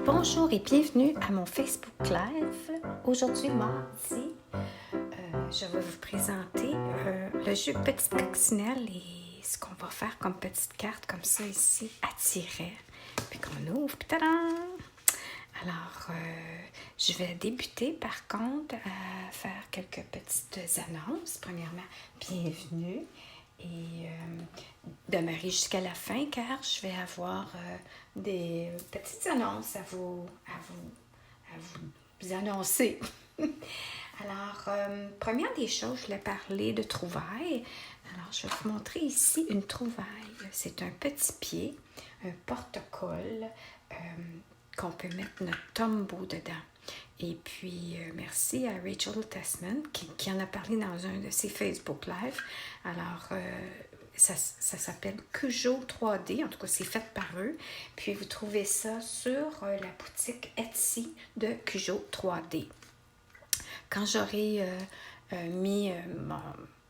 Bonjour et bienvenue à mon Facebook Live. Aujourd'hui, mardi, je vais vous présenter le jeu Petite Coccinelle et ce qu'on va faire comme petite carte comme ça ici, à tirer. Puis qu'on ouvre, tadam! Alors, je vais débuter par contre à faire quelques petites annonces. Premièrement, bienvenue et demeurer jusqu'à la fin car je vais avoir des petites annonces à vous annoncer. Alors, première des choses, je voulais parler de trouvailles. Alors, je vais vous montrer ici une trouvaille. C'est un petit pied, un porte-colle qu'on peut mettre notre tombeau dedans. Et puis, merci à Rachel Tessman qui en a parlé dans un de ses Facebook Live. Alors, ça s'appelle Cujo 3D, en tout cas, c'est fait par eux. Puis, vous trouvez ça sur la boutique Etsy de Cujo 3D. Quand j'aurai mis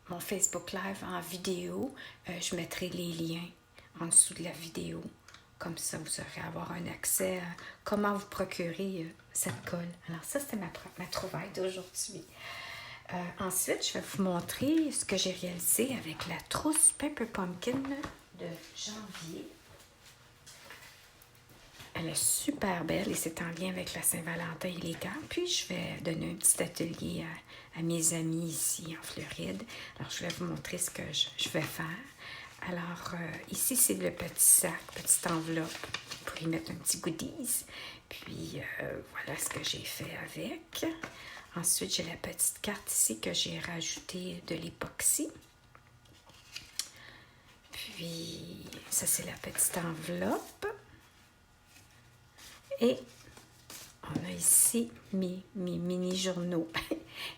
mon Facebook Live en vidéo, je mettrai les liens en dessous de la vidéo. Comme ça, vous aurez avoir un accès à comment vous procurer cette colle. Alors ça, c'était ma trouvaille d'aujourd'hui. Ensuite, je vais vous montrer ce que j'ai réalisé avec la trousse Paper Pumpkin de janvier. Elle est super belle et c'est en lien avec la Saint-Valentin et les gants. Puis, je vais donner un petit atelier à mes amis ici en Floride. Alors, je vais vous montrer ce que je vais faire. Alors, ici, c'est le petit sac, petite enveloppe pour y mettre un petit goodies. Puis, voilà ce que j'ai fait avec. Ensuite, j'ai la petite carte ici que j'ai rajouté de l'époxy. Puis, ça, c'est la petite enveloppe. Et on a ici mes mini-journaux.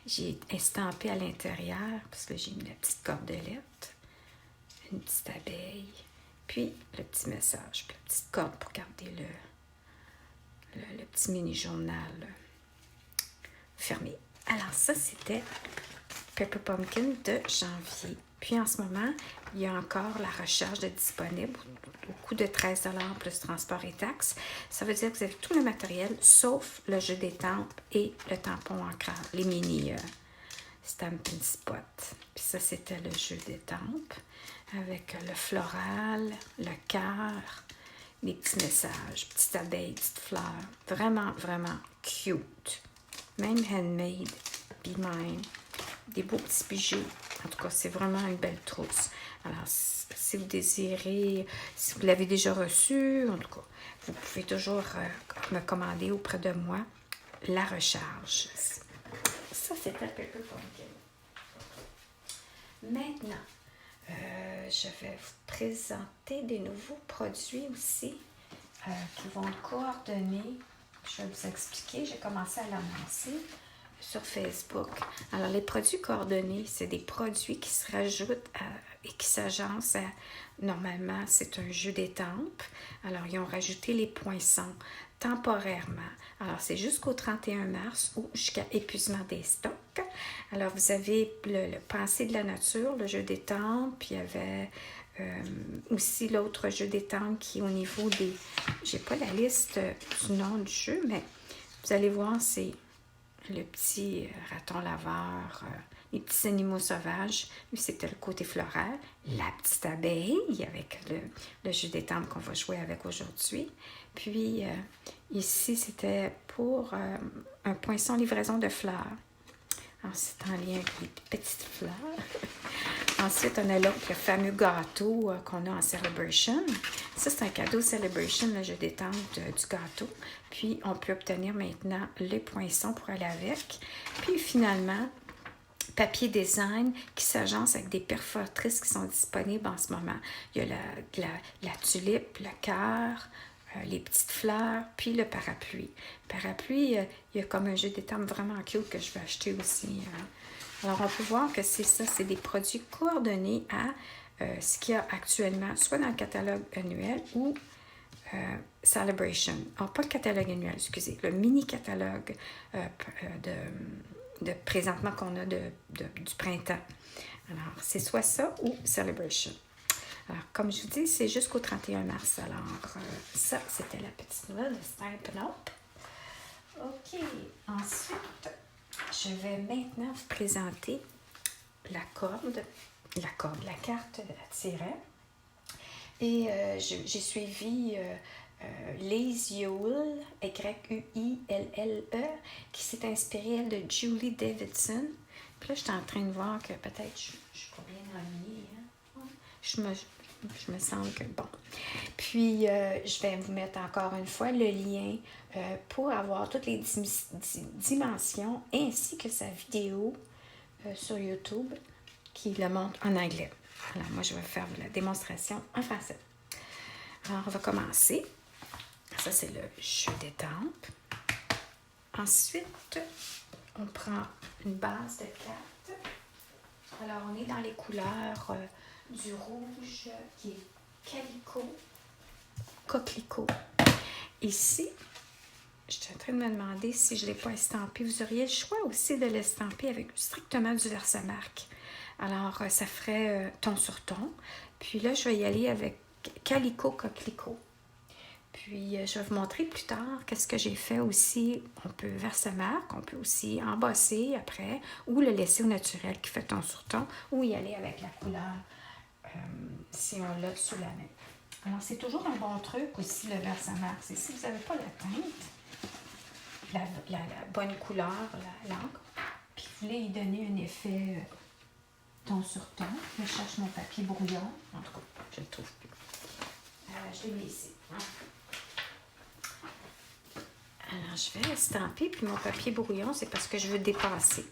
J'ai estampé à l'intérieur parce que j'ai mis la petite cordelette. Une petite abeille, puis le petit message, puis la petite corde pour garder le petit mini-journal fermé. Alors ça, c'était Paper Pumpkin de janvier. Puis en ce moment, il y a encore la recharge de disponible au coût de 13 $ plus transport et taxes. Ça veut dire que vous avez tout le matériel, sauf le jeu d'étampes et le tampon ancrage, les mini Stampin' Spot. Puis ça, c'était le jeu d'étampes avec le floral, le cœur, les petits messages, petites abeilles, petites fleurs. Vraiment, vraiment cute. Même handmade, be mine. Des beaux petits bijoux. En tout cas, c'est vraiment une belle trousse. Alors, si vous désirez, si vous l'avez déjà reçu, en tout cas, vous pouvez toujours me commander auprès de moi la recharge. Ça, c'était Paper Pumpkin. Maintenant, je vais vous présenter des nouveaux produits aussi qui vont être coordonnés. Je vais vous expliquer. J'ai commencé à l'annoncer sur Facebook. Alors, les produits coordonnés, c'est des produits qui se rajoutent et qui s'agencent à... Normalement, c'est un jeu d'étampes. Alors, ils ont rajouté les poinçons temporairement. Alors, c'est jusqu'au 31 mars ou jusqu'à épuisement des stocks. Alors, vous avez le Pensée de la nature, le jeu d'étampes, puis il y avait aussi l'autre jeu d'étampes qui est au niveau des... J'ai pas la liste du nom du jeu, mais vous allez voir, c'est le petit raton laveur, les petits animaux sauvages. Lui, c'était le côté floral. La petite abeille avec le jeu d'étampes qu'on va jouer avec aujourd'hui. Puis, ici, c'était pour un poinçon livraison de fleurs. Alors, c'est en lien avec les petites fleurs. Ensuite, on a l'autre, le fameux gâteau qu'on a en Celebration. Ça, c'est un cadeau Celebration, le jeu d'étampes du gâteau. Puis, on peut obtenir maintenant les poinçons pour aller avec. Puis, finalement, papier design qui s'agence avec des perforatrices qui sont disponibles en ce moment. Il y a la tulipe, le cœur, les petites fleurs, puis le parapluie. Parapluie, il y a comme un jeu d'étampes vraiment cute que je vais acheter aussi. Alors, on peut voir que c'est ça, c'est des produits coordonnés à ce qu'il y a actuellement, soit dans le catalogue annuel ou Celebration. Alors, pas le catalogue annuel, excusez, le mini-catalogue de présentement qu'on a du printemps. Alors, c'est soit ça ou Celebration. Alors, comme je vous dis, c'est jusqu'au 31 mars. Alors, ça, c'était la petite nouvelle de Stampin' Up! OK. Ensuite, je vais maintenant vous présenter la carte à tirer. Et j'ai suivi Lise Yuille, Yuille, qui s'est inspirée, elle, de Julie Davidson. Puis là, je suis en train de voir que peut-être je suis pas bien alignée. Hein? Je me sens que bon. Puis, je vais vous mettre encore une fois le lien pour avoir toutes les dimensions ainsi que sa vidéo sur YouTube qui le montre en anglais. Alors, moi, je vais faire la démonstration en français. Alors, on va commencer. Ça, c'est le jeu d'étampes. Ensuite, on prend une base de cartes. Alors, on est dans les couleurs du rouge qui est calico, coquelicot. Ici, je suis en train de me demander si je ne l'ai pas estampé. Vous auriez le choix aussi de l'estamper avec strictement du Versamark. Alors, ça ferait ton sur ton. Puis là, je vais y aller avec calico, coquelicot. Puis, je vais vous montrer plus tard qu'est-ce que j'ai fait aussi. On peut Versamark, on peut aussi embosser après ou le laisser au naturel qui fait ton sur ton ou y aller avec la couleur si on l'a sous la main. Alors, c'est toujours un bon truc aussi, le Versamark. C'est si vous n'avez pas la teinte, la bonne couleur, l'encre, puis vous voulez y donner un effet ton sur ton. Je cherche mon papier brouillon. En tout cas, je ne le trouve plus. Je l'ai mis ici. Alors, je vais estamper, puis mon papier brouillon, c'est parce que je veux dépasser.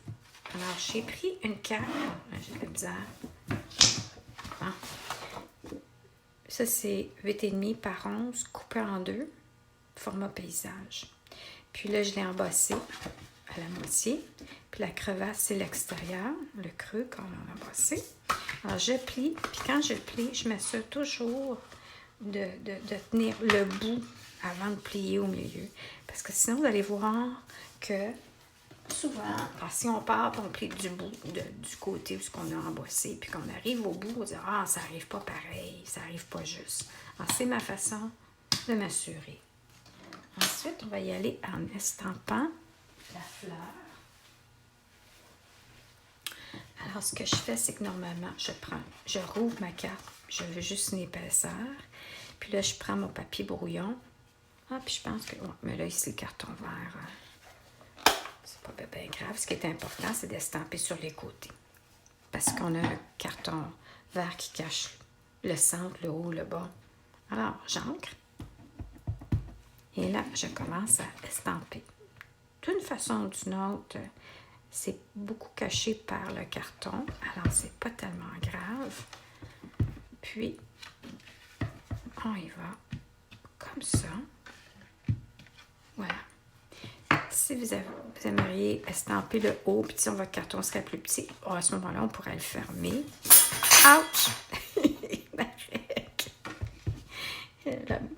Alors, j'ai pris une carte. J'ai de la misère. Ah. Ça, c'est 8,5 par 11, coupé en deux, format paysage. Puis là, je l'ai embossé à la moitié. Puis la crevasse, c'est l'extérieur, le creux qu'on a embossé. Alors, je plie. Puis quand je plie, je m'assure toujours de tenir le bout avant de plier au milieu. Parce que sinon, vous allez voir que souvent, si on part, on plie du bout, du côté où on a embossé, puis qu'on arrive au bout, on dit « Ah, ça n'arrive pas pareil, ça n'arrive pas juste. » Alors, c'est ma façon de m'assurer. Ensuite, on va y aller en estampant la fleur. Alors, ce que je fais, c'est que normalement, je rouvre ma carte, je veux juste une épaisseur. Puis là, je prends mon papier brouillon. Ah, puis je pense que... Oh, mais là, ici, le carton vert, c'est pas bien grave. Ce qui est important, c'est d'estamper sur les côtés. Parce qu'on a un carton vert qui cache le centre, le haut, le bas. Alors, j'ancre. Et là, je commence à estamper. D'une façon ou d'une autre, c'est beaucoup caché par le carton. Alors, c'est pas tellement grave. Puis, on y va comme ça. Voilà. Si vous aimeriez estamper le haut, puis si votre carton serait plus petit, à ce moment-là, on pourrait le fermer. Ouch!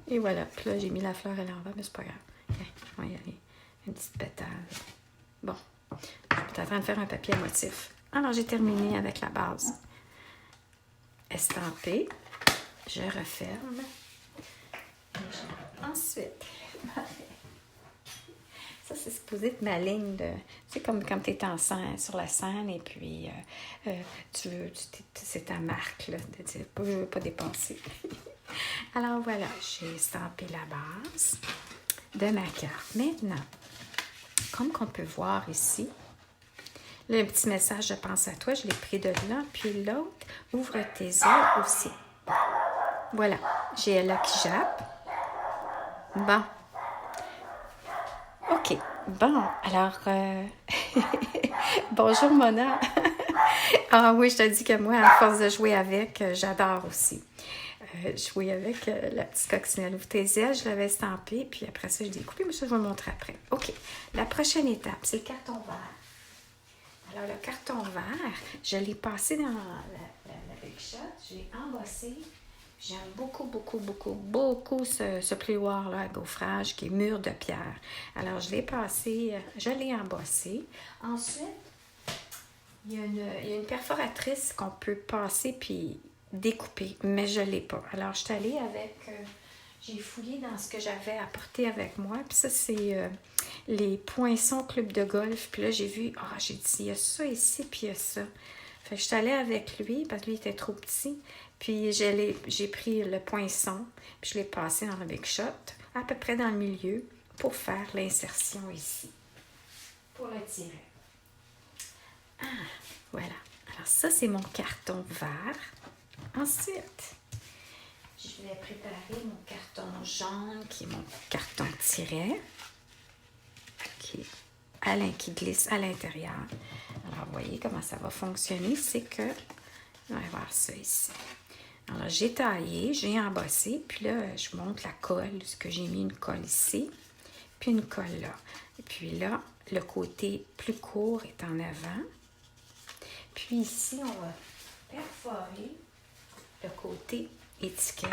Et voilà. Puis là, j'ai mis la fleur à l'envers, mais c'est pas grave. Okay. On va y aller. Une petite pétale. Bon. Je suis en train de faire un papier à motif. Alors, j'ai terminé avec la base. Estampé. Je referme. Ensuite, ça, c'est supposé être ma ligne de... C'est comme quand tu es sur la scène et puis c'est ta marque, là, de dire, je ne veux pas dépasser. Alors voilà, j'ai estampé la base de ma carte. Maintenant, comme qu'on peut voir ici, là, un petit message, je pense à toi, je l'ai pris de là, puis l'autre, ouvre tes yeux aussi. Voilà, j'ai elle là qui jappe. Bon. OK. Bon, alors... Bonjour, Mona. Ah oui, je te dis que moi, à force de jouer avec, j'adore aussi. Jouer avec la petite coccinelle. Ouvre tes ailes, je l'avais estampée, puis après ça, je l'ai coupée, mais ça, je vais vous montrer après. OK. La prochaine étape, c'est le carton vert. Alors, le carton vert, je l'ai passé dans la Big Shot, je l'ai embossé. J'aime beaucoup, beaucoup, beaucoup, beaucoup ce plioir-là à gaufrage qui est mur de pierre. Alors, je l'ai passé, je l'ai embossé. Ensuite, il y a une perforatrice qu'on peut passer puis découper, mais je ne l'ai pas. Alors, je suis allée avec... j'ai fouillé dans ce que j'avais apporté avec moi. Puis ça, c'est les Poinçons Club de golf. Puis là, j'ai vu, j'ai dit, il y a ça ici, puis il y a ça. Fait que je suis allée avec lui, parce que lui était trop petit. Puis j'ai pris le poinçon, puis je l'ai passé dans le Big Shot, à peu près dans le milieu, pour faire l'insertion ici, pour le tirer. Voilà. Alors ça, c'est mon carton vert. Ensuite, je vais préparer mon carton jaune, qui est mon carton tiret, qui glisse à l'intérieur. Alors, vous voyez comment ça va fonctionner, c'est que, on va voir ça ici. Alors, j'ai taillé, j'ai embossé, puis là, je monte la colle, parce que j'ai mis une colle ici, puis une colle là. Et puis là, le côté plus court est en avant. Puis ici, on va perforer le côté étiquette.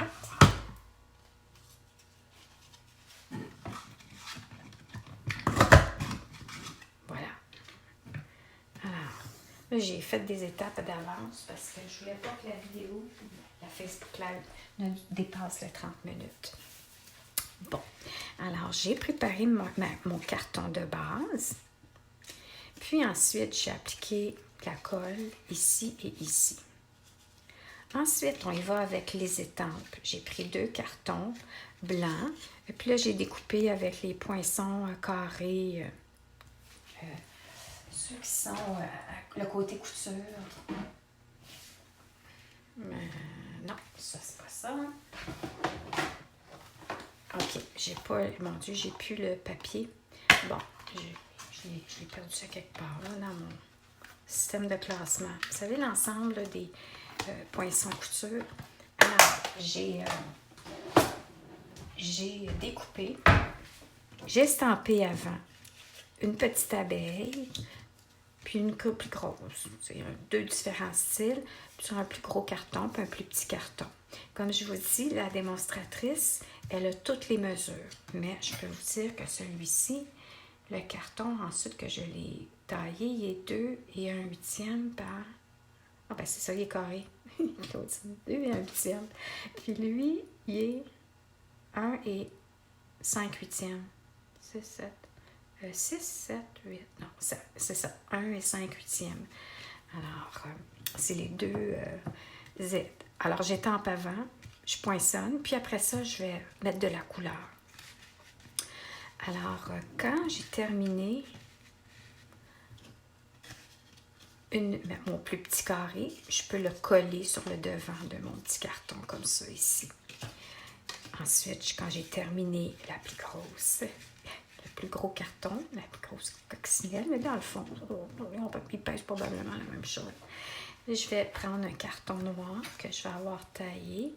Voilà. Alors, là, j'ai fait des étapes d'avance parce que je voulais pas que la vidéo, la Facebook Live, ne dépasse les 30 minutes. Bon, alors j'ai préparé mon carton de base. Puis ensuite, j'ai appliqué la colle ici et ici. Ensuite, on y va avec les étampes. J'ai pris 2 cartons blancs. Et puis là, j'ai découpé avec les poinçons carrés, ceux qui sont le côté couture. Non, ça, c'est pas ça. OK, j'ai pas... Mon Dieu, j'ai plus le papier. Bon, je l'ai perdu ça quelque part, là, dans mon système de classement. Vous savez, l'ensemble là, des poinçons couture. Alors, j'ai découpé, j'ai estampé avant une petite abeille, puis une plus grosse. C'est 2 différents styles, puis sur un plus gros carton, puis un plus petit carton. Comme je vous dis, la démonstratrice, elle a toutes les mesures. Mais je peux vous dire que celui-ci, le carton, ensuite que je l'ai taillé, il est 2 et 1/8 par... Ah ben c'est ça, il est carré. 2 et 1/8. Puis lui, il est 1 et 5/8. 6, 7... 6, 7, 8... Non, c'est ça. 1 et 5/8. Alors, c'est les 2 Z. Alors, j'étampe avant, je poinçonne, puis après ça, je vais mettre de la couleur. Alors, quand j'ai terminé mon plus petit carré, je peux le coller sur le devant de mon petit carton, comme ça, ici. Ensuite, quand j'ai terminé la plus grosse, le plus gros carton, la plus grosse coccinelle, mais dans le fond, il pèse probablement la même chose. Je vais prendre un carton noir que je vais avoir taillé,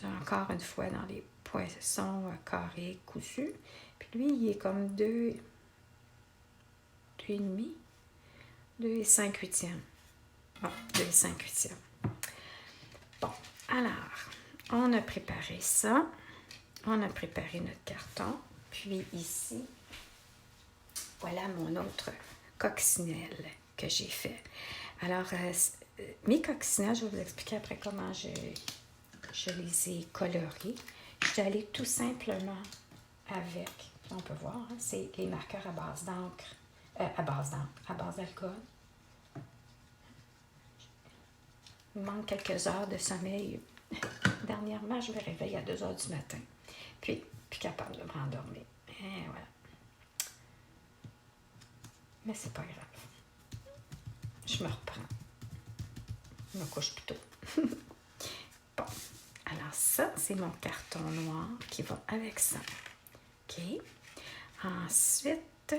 encore une fois, dans les poinçons carrés cousus. Puis lui, il est comme 2 et demi, 2 et 5/8. Bon, 2 et 5/8. Bon, alors, on a préparé ça. On a préparé notre carton. Puis ici, voilà mon autre coccinelle que j'ai fait. Alors, mes coccinelles, je vais vous expliquer après comment je les ai colorés. Je suis allée tout simplement avec, on peut voir, hein, c'est les marqueurs à base d'encre, à base d'alcool. Il me manque quelques heures de sommeil. Dernièrement, je me réveille à 2 heures du matin. Puis, plus capable de me rendormir. Et voilà. Mais c'est pas grave. Je me reprends. Je me couche plus tôt. Bon. Alors ça, c'est mon carton noir qui va avec ça. OK. Ensuite,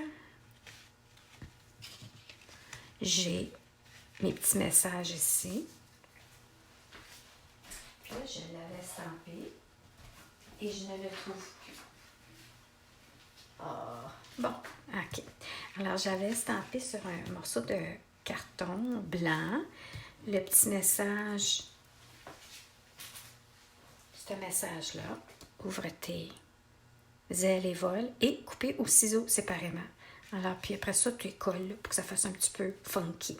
j'ai mes petits messages ici. Puis là, je l'avais estampé et je ne le trouve plus. Bon, OK. Alors, j'avais estampé sur un morceau de carton blanc le petit message. Ce message-là, ouvre tes ailes et vole et couper au ciseau séparément. Alors, puis après ça, tu les colles pour que ça fasse un petit peu funky.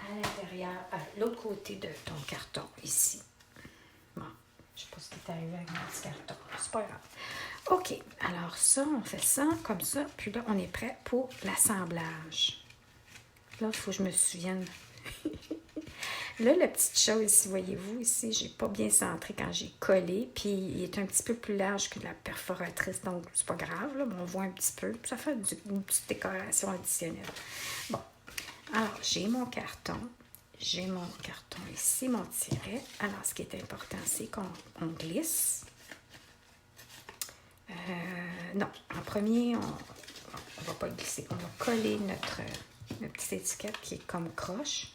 à l'intérieur, à l'autre côté de ton carton, ici. Bon, je ne sais pas ce qui est arrivé avec mon petit carton. C'est pas grave. OK, alors ça, on fait ça comme ça. Puis là, on est prêt pour l'assemblage. Là, il faut que je me souvienne. Là, la petite chose ici, voyez-vous, ici, j'ai pas bien centré quand j'ai collé. Puis il est un petit peu plus large que la perforatrice, donc c'est pas grave, là, mais on voit un petit peu. Ça fait une petite décoration additionnelle. Bon, alors, j'ai mon carton. J'ai mon carton ici, mon tiret. Alors, ce qui est important, c'est qu'on glisse. Non, en premier, on ne va pas glisser. On va coller notre petite étiquette qui est comme croche.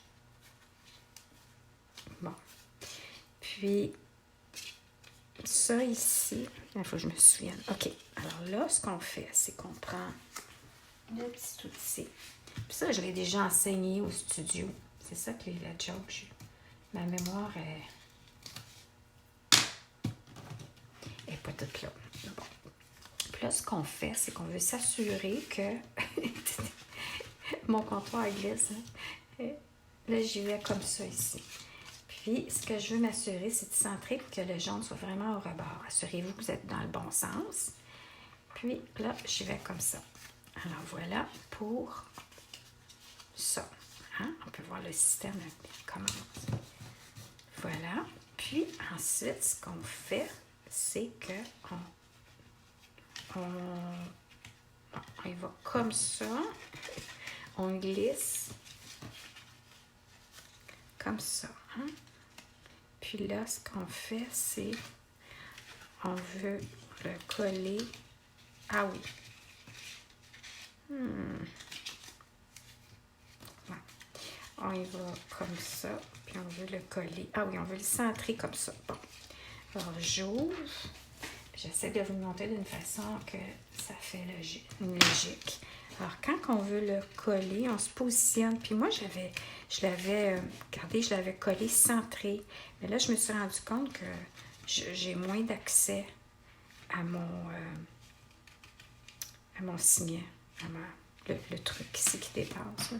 Bon. Puis, ça ici, il faut que je me souvienne. OK, alors là, ce qu'on fait, c'est qu'on prend le petit outil. Puis ça, je l'ai déjà enseigné au studio. C'est ça que la job, ma mémoire est pas toute là. Bon. Puis là, ce qu'on fait, c'est qu'on veut s'assurer que mon comptoir glisse. Hein? Là, j'y vais comme ça ici. Puis, ce que je veux m'assurer, c'est de centrer pour que le jaune soit vraiment au rebord. Assurez-vous que vous êtes dans le bon sens. Puis là, j'y vais comme ça. Alors, voilà pour ça. Hein? On peut voir le système commence. Voilà. Puis, ensuite, ce qu'on fait, c'est que on y va comme ça. On glisse comme ça. Hein? Puis là, ce qu'on fait, c'est on veut le coller. Ah oui. Ouais. On y va comme ça, puis on veut le coller. Ah oui, on veut le centrer comme ça. Bon. Alors, j'ouvre. J'essaie de vous le montrer d'une façon que ça fait une logique. Alors, quand on veut le coller, on se positionne. Puis moi, regardez, je l'avais collé centré. Mais là, je me suis rendu compte que j'ai moins d'accès à mon signet, le truc ici qui dépasse.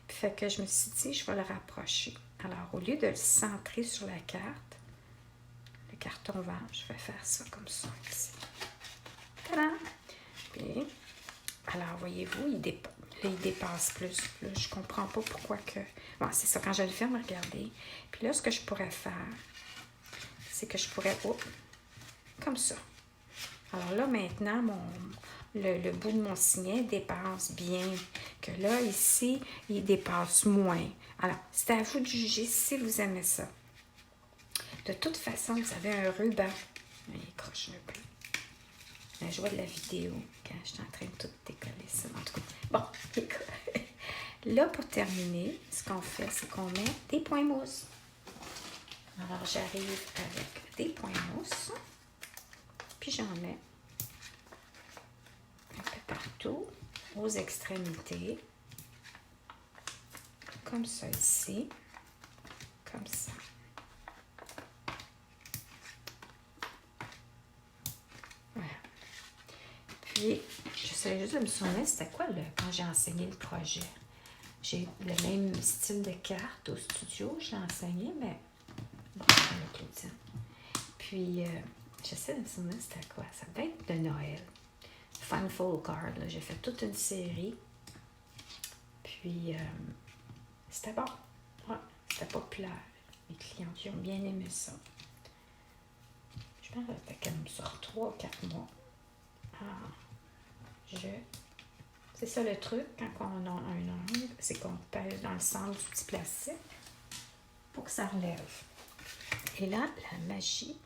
Puis fait que je me suis dit, je vais le rapprocher. Alors, au lieu de le centrer sur la carte, le carton vert, je vais faire ça comme ça ici. Tadam! Puis, alors, voyez-vous, il dépasse plus. Là, je comprends pas pourquoi que... Bon, c'est ça, quand je le ferme, regardez. Puis là, ce que je pourrais faire, c'est que je pourrais... Oh, comme ça. Alors là, maintenant, le bout de mon signet dépasse bien. Que là, ici, il dépasse moins. Alors, c'est à vous de juger si vous aimez ça. De toute façon, vous avez un ruban. Il croche un peu. La joie de la vidéo, quand je suis en train de tout décoller ça. En tout cas, bon, là, pour terminer, ce qu'on fait, c'est qu'on met des points mousse. Alors, j'arrive avec des points mousse. Puis, j'en mets un peu partout, aux extrémités. Comme ça ici. Comme ça. Voilà. Puis, j'essaie juste de me souvenir, c'était quoi quand j'ai enseigné le projet? J'ai le même style de carte au studio, je l'ai enseigné, mais bon, avec Claudine. Puis, j'essaie de me souvenir, c'était quoi? Ça devait être de Noël. Funfold Card, là. J'ai fait toute une série. Puis, c'était bon. Ouais, c'était populaire. Les clients qui ont bien aimé ça. Je pense que ça fait comme sur 3 ou 4 mois. C'est ça le truc, quand on a un angle, c'est qu'on pèse dans le centre du petit plastique pour que ça relève. Et là, la magie,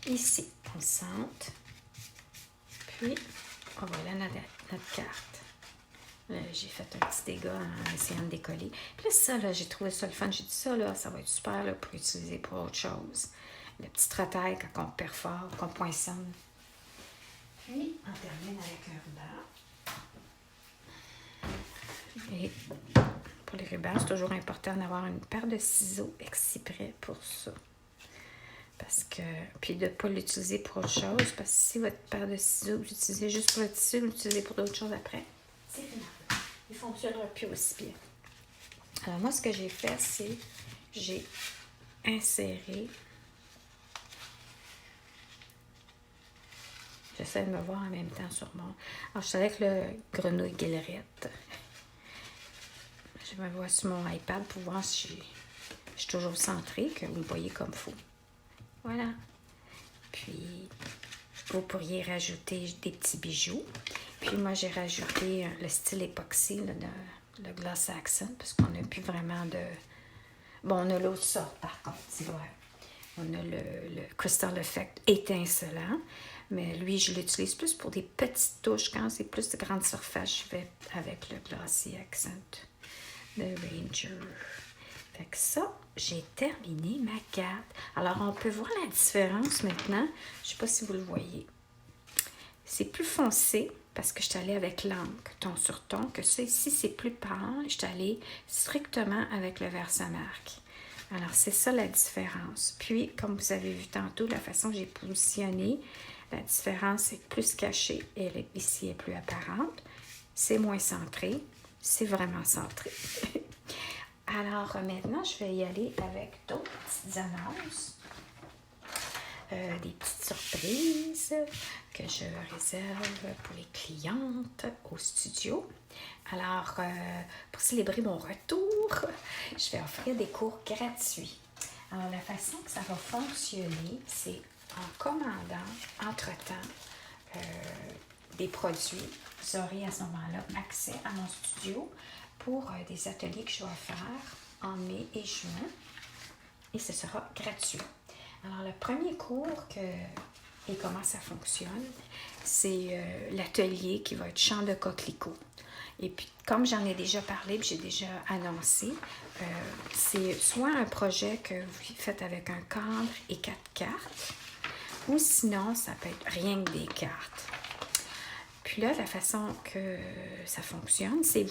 ici, on le centre. Puis, voilà notre carte. J'ai fait un petit dégât en essayant de décoller. Puis là, ça, là, j'ai trouvé ça le fun. J'ai dit ça, là, ça va être super là, pour utiliser pour autre chose. Le petit trottel quand on perfore, qu'on poinçonne. Puis, on termine avec un ruban. Et pour les rubans, c'est toujours important d'avoir une paire de ciseaux exprès pour ça. Parce que, puis de ne pas l'utiliser pour autre chose. Parce que si votre paire de ciseaux, vous l'utilisez juste pour le tissu, vous l'utilisez pour d'autres choses après, c'est fini. Il fonctionnera plus aussi bien. Alors moi, ce que j'ai fait, c'est j'ai inséré. J'essaie de me voir en même temps sur mon... Alors, je suis avec le grenouille guillerette. Je me vois sur mon iPad pour voir si je suis toujours centrée, que vous le voyez comme il faut. Voilà. Puis, vous pourriez rajouter des petits bijoux. Puis, moi, j'ai rajouté le style époxy, là, le Gloss Accent, parce qu'on n'a plus vraiment de... Bon, on a l'autre sorte, par contre, tu vois. On a le Crystal Effect étincelant, mais lui, je l'utilise plus pour des petites touches. Quand c'est plus de grandes surfaces, je vais avec le Glossy Accent de Ranger. Fait que ça, j'ai terminé ma carte. Alors, on peut voir la différence maintenant. Je ne sais pas si vous le voyez. C'est plus foncé parce que je suis allée avec l'encre ton sur ton, que ça ici, c'est plus pâle. Je suis allée strictement avec le Versamark. Alors, c'est ça la différence. Puis, comme vous avez vu tantôt, la façon que j'ai positionné, la différence est plus cachée et ici est plus apparente. C'est moins centré. C'est vraiment centré. Alors, maintenant, je vais y aller avec d'autres petites annonces. Des petites surprises que je réserve pour les clientes au studio. Alors, pour célébrer mon retour, je vais offrir des cours gratuits. Alors, la façon que ça va fonctionner, c'est en commandant entre-temps des produits. Vous aurez à ce moment-là accès à mon studio pour des ateliers que je vais faire en mai et juin. Et ce sera gratuit. Alors, le premier cours et comment ça fonctionne, c'est l'atelier qui va être chant de coquelicot. Et puis, comme j'en ai déjà parlé, puis j'ai déjà annoncé, c'est soit un projet que vous faites avec un cadre et 4 cartes, ou sinon, ça peut être rien que des cartes. Puis là, la façon que ça fonctionne, c'est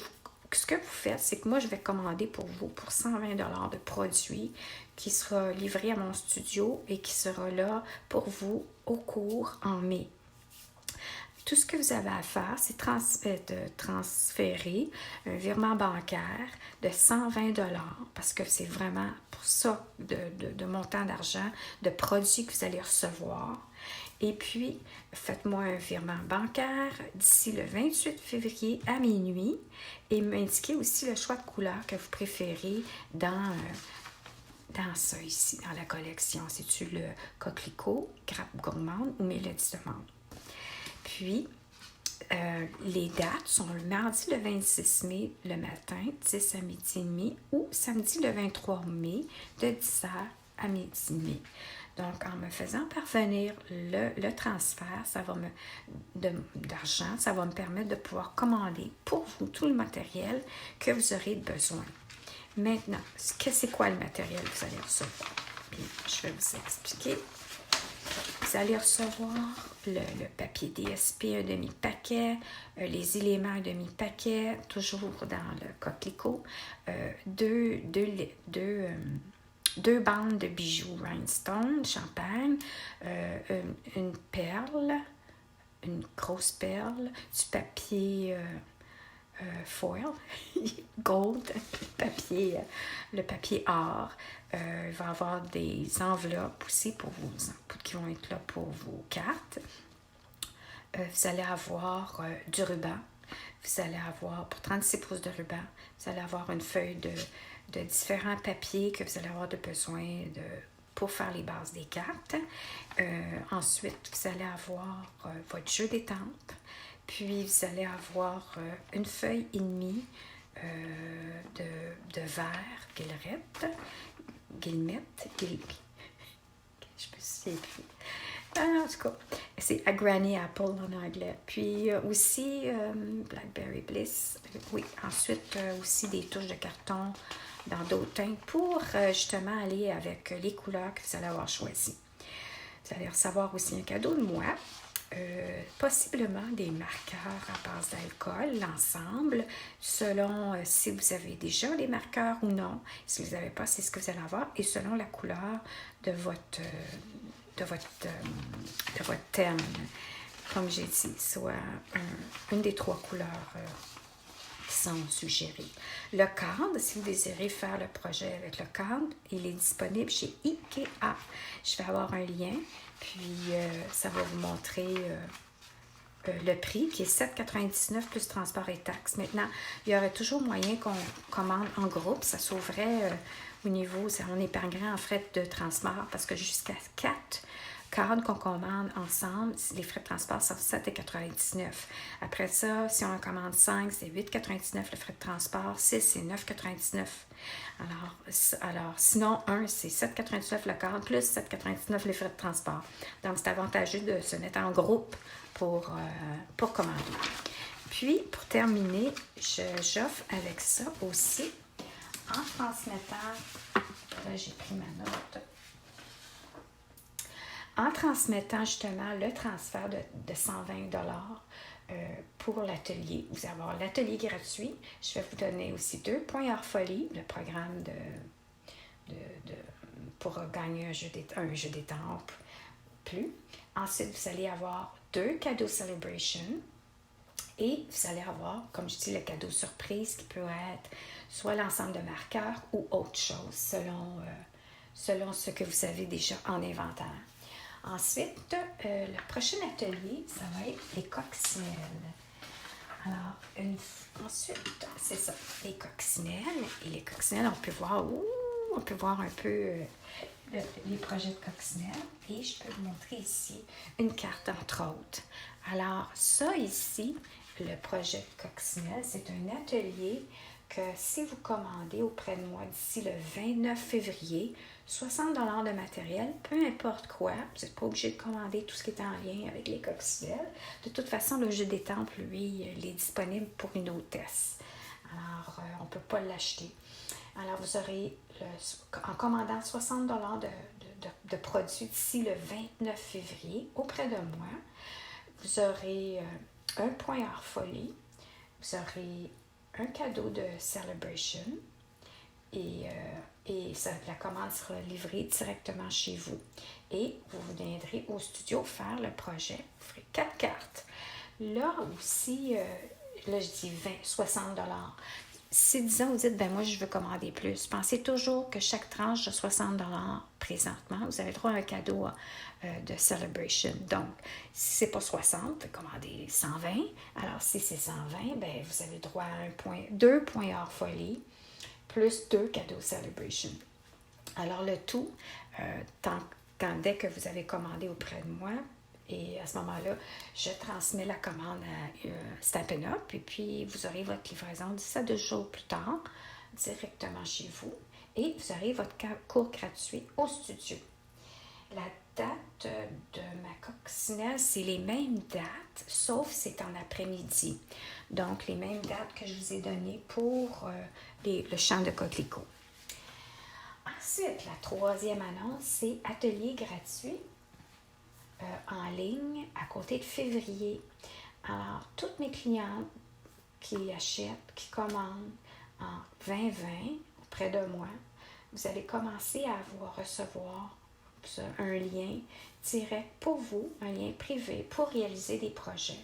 ce que vous faites, c'est que moi, je vais commander pour vous pour 120 $ de produits qui sera livré à mon studio et qui sera là pour vous au cours en mai. Tout ce que vous avez à faire, c'est de transférer un virement bancaire de 120 $ parce que c'est vraiment pour ça de montant d'argent, de produits que vous allez recevoir. Et puis, faites-moi un virement bancaire d'ici le 28 février à minuit et m'indiquez aussi le choix de couleur que vous préférez dans ça ici, dans la collection. C'est-tu le coquelicot, grappe gourmande ou mélodie de menthe? Puis, les dates sont le mardi le 26 mai le matin, 10 à midi et demi, ou samedi le 23 mai de 10h à midi et demi. Donc, en me faisant parvenir le transfert, d'argent, ça va me permettre de pouvoir commander pour vous tout le matériel que vous aurez besoin. Maintenant, c'est quoi le matériel que vous allez recevoir? Bien, je vais vous expliquer. Vous allez recevoir le papier DSP, un demi-paquet, les éléments, un demi-paquet, toujours dans le coquelicot, deux bandes de bijoux rhinestone, champagne, une perle, une grosse perle, du papier foil, gold, le papier or. Il va y avoir des enveloppes aussi qui vont être là pour vos cartes. Vous allez avoir du ruban. Vous allez avoir, pour 36 pouces de ruban, vous allez avoir une feuille de différents papiers que vous allez avoir besoin pour faire les bases des cartes. Ensuite, vous allez avoir votre jeu d'étampes. Puis, vous allez avoir une feuille et demie de verre guillemette, je me souviens plus. En tout cas, c'est a Granny Apple en anglais. Puis aussi Blackberry Bliss. Oui, ensuite aussi des touches de carton dans d'autres teintes pour justement aller avec les couleurs que vous allez avoir choisies. Vous allez recevoir aussi un cadeau de moi. Possiblement des marqueurs à base d'alcool, l'ensemble, selon si vous avez déjà les marqueurs ou non. Si vous n'avez pas, c'est ce que vous allez avoir. Et selon la couleur de votre thème, comme j'ai dit, soit une des 3 couleurs qui sont suggérés. Le cadre, si vous désirez faire le projet avec le cadre, il est disponible chez IKEA. Je vais avoir un lien, puis ça va vous montrer le prix qui est 7,99 plus transport et taxes. Maintenant, il y aurait toujours moyen qu'on commande en groupe. Ça sauverait au niveau, on épargnerait en frais de transport parce que jusqu'à 4 cadres qu'on commande ensemble, les frais de transport sont 7,99. Après ça, si on en commande 5, c'est 8,99 le frais de transport. 6, c'est 9,99. Alors, sinon, 1, c'est 7,99 le cadre plus 7,99 les frais de transport. Donc, c'est avantageux de se mettre en groupe pour commander. Puis, pour terminer, j'offre avec ça aussi, en transmettant, là j'ai pris ma note, en transmettant justement le transfert de 120 pour l'atelier. Vous allez avoir l'atelier gratuit. Je vais vous donner aussi 2 points hors folie, le programme pour gagner un jeu d'étampes plus. Ensuite, vous allez avoir 2 cadeaux Celebration et vous allez avoir, comme je dis, le cadeau surprise qui peut être soit l'ensemble de marqueurs ou autre chose, selon ce que vous avez déjà en inventaire. Ensuite, le prochain atelier, ça va être les coccinelles. Alors, ensuite, c'est ça, les coccinelles. Et les coccinelles, on peut voir un peu les projets de coccinelles. Et je peux vous montrer ici une carte, entre autres. Alors, ça ici, le projet de coccinelle, c'est un atelier que si vous commandez auprès de moi d'ici le 29 février, 60 $ de matériel, peu importe quoi, vous n'êtes pas obligé de commander tout ce qui est en lien avec les coccinelles. De toute façon, le jeu d'étampes, lui, il est disponible pour une hôtesse. Alors, on ne peut pas l'acheter. Alors, vous aurez, en commandant 60 $ de produits d'ici le 29 février auprès de moi, vous aurez un point hors folie, vous aurez un cadeau de Celebration et la commande sera livrée directement chez vous. Et vous viendrez au studio faire le projet. Vous ferez 4 cartes. Là aussi, là je dis 60 $. Si, disons, vous dites, moi, je veux commander plus, pensez toujours que chaque tranche de 60 $ présentement, vous avez droit à un cadeau de Celebration. Donc, si ce n'est pas 60, vous pouvez commander 120. Alors, si c'est 120, vous avez droit à 2 points hors folie, plus 2 cadeaux Celebration. Alors, le tout, dès que vous avez commandé auprès de moi, et à ce moment-là, je transmets la commande à Stampin' Up! Et puis, vous aurez votre livraison 10 à 12 jours plus tard, directement chez vous. Et vous aurez votre cours gratuit au studio. La date de ma coccinelle, c'est les mêmes dates, sauf c'est en après-midi. Donc, les mêmes dates que je vous ai données pour le champ de coquelicots. Ensuite, la troisième annonce, c'est atelier gratuit en ligne à compter de février. Alors, toutes mes clientes qui achètent, qui commandent en 2020 auprès de moi, vous allez commencer à recevoir un lien direct pour vous, un lien privé pour réaliser des projets.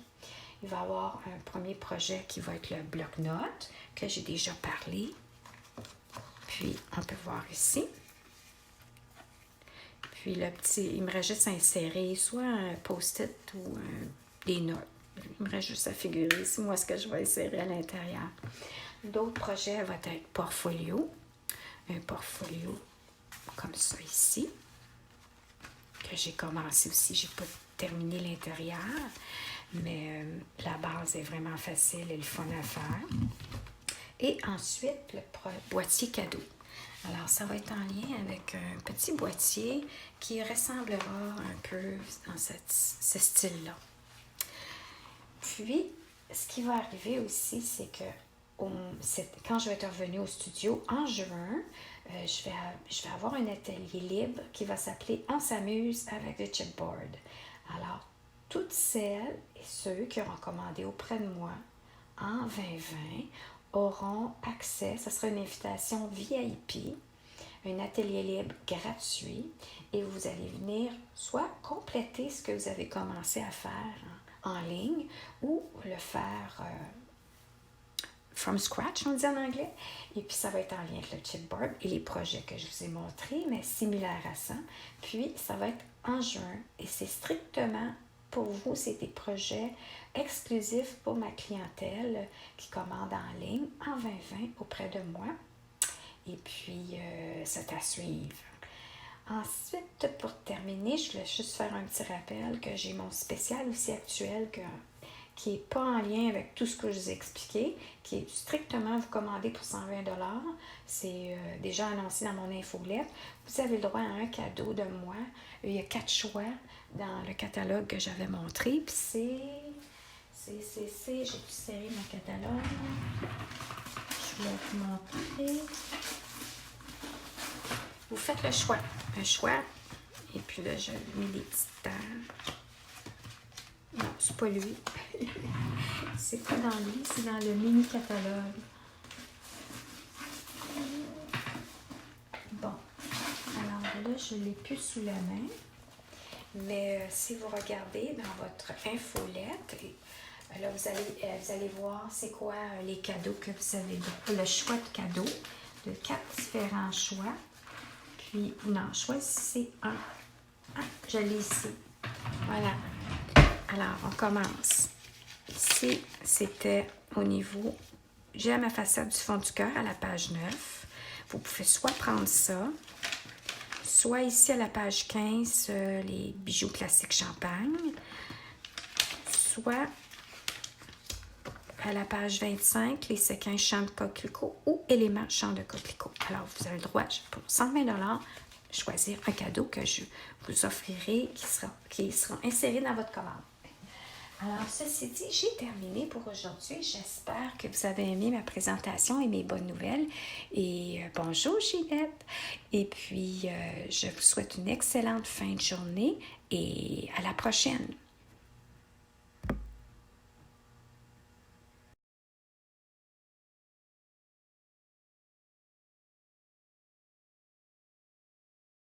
Il va y avoir un premier projet qui va être le bloc-notes que j'ai déjà parlé. Puis, on peut voir ici. Puis, il me reste juste à insérer soit un post-it ou des notes. Il me reste juste à figurer ici, moi, ce que je vais insérer à l'intérieur. D'autres projets vont être portfolio. Un portfolio comme ça ici, que j'ai commencé aussi. Je n'ai pas terminé l'intérieur, mais la base est vraiment facile et le fun à faire. Et ensuite, le boîtier cadeau. Alors, ça va être en lien avec un petit boîtier qui ressemblera un peu dans ce style-là. Puis, ce qui va arriver aussi, c'est que quand je vais être revenue au studio en juin, je vais avoir un atelier libre qui va s'appeler « On s'amuse avec le chipboard ». Alors, toutes celles et ceux qui auront commandé auprès de moi en 2020 auront accès, ce sera une invitation VIP, un atelier libre gratuit, et vous allez venir soit compléter ce que vous avez commencé à faire en ligne ou le faire from scratch, on dit en anglais. Et puis, ça va être en lien avec le chipboard et les projets que je vous ai montrés, mais similaires à ça. Puis, ça va être en juin et c'est strictement pour vous, c'est des projets exclusifs pour ma clientèle qui commande en ligne en 2020 auprès de moi. Et puis, c'est à suivre. Ensuite, pour terminer, je voulais juste faire un petit rappel que j'ai mon spécial aussi actuel qui n'est pas en lien avec tout ce que je vous ai expliqué, qui est strictement vous commander pour 120 $. C'est déjà annoncé dans mon infolette. Vous avez le droit à un cadeau de moi. Il y a 4 choix dans le catalogue que j'avais montré. Puis j'ai dû serrer mon catalogue. Je voulais vous montrer. Vous faites le choix. Un choix. Et puis là, j'ai mis des petites taches. Non, c'est pas lui. C'est pas dans lui, c'est dans le mini catalogue. Bon. Alors là, je ne l'ai plus sous la main. Mais si vous regardez dans votre infolette, là, vous allez voir c'est quoi les cadeaux que vous avez. Le choix de cadeaux, de 4 différents choix. Puis, non, choisissez un. Ah, je l'ai ici. Voilà. Alors, on commence. Ici, c'était au niveau « J'aime ma façade du fond du cœur » à la page 9. Vous pouvez soit prendre ça, soit ici à la page 15, les bijoux classiques champagne, soit à la page 25, les séquins champs de coquelicot ou éléments champs de coquelicot. Alors, vous avez le droit, pour 120 $, choisir un cadeau que je vous offrirai qui sera inséré dans votre commande. Alors, ceci dit, j'ai terminé pour aujourd'hui. J'espère que vous avez aimé ma présentation et mes bonnes nouvelles. Et bonjour Ginette. Et puis, je vous souhaite une excellente fin de journée et à la prochaine.